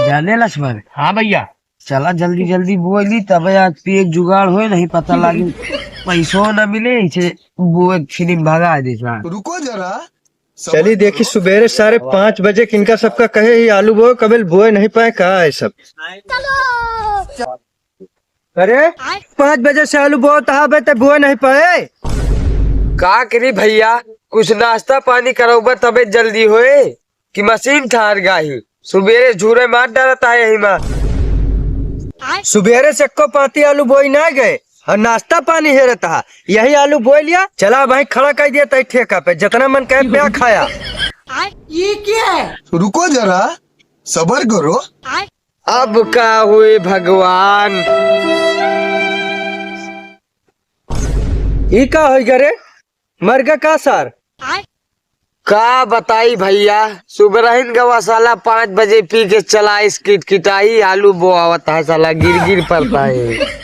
जाने लक्ष्मण। हाँ भैया। चला जल्दी जल्दी बोली तब आज पे एक जुगाड़ हो नहीं पता लगी पैसों न मिले इसे वो फिल्म भगा दे। रुको जरा। चलिए देखी सुबेरे 5:30 किनका सबका कहे ही आलू बोए कबल बोए नहीं पाए कहा है सब। अरे 5 बजे से आलू बोए तहा बेटे बोए नहीं पाए। का करी भैया कुछ नाश्ता पानी करोगे तबे जल्दी होए कि मशीन ठार गाही सुबेरे झूरे मार डालता है यही माँ। सुबेरे से को पाती आलू बोई ना गए और नाश्ता पानी है रहता यही आलू बोई लिया चला भाई खड़ा कर दिया तय ठेका पे जितना मन कहे पे खाया। ये क्या है? रुको जरा सबर करो। अब का हुए भगवान। ई का हो गरे मरगा का सार का बताई भैया सुबरहिन गवा साला 5 बजे पी के चला इस किटकिटाई आलू बोआवत है साला गिर गिर पड़ता है।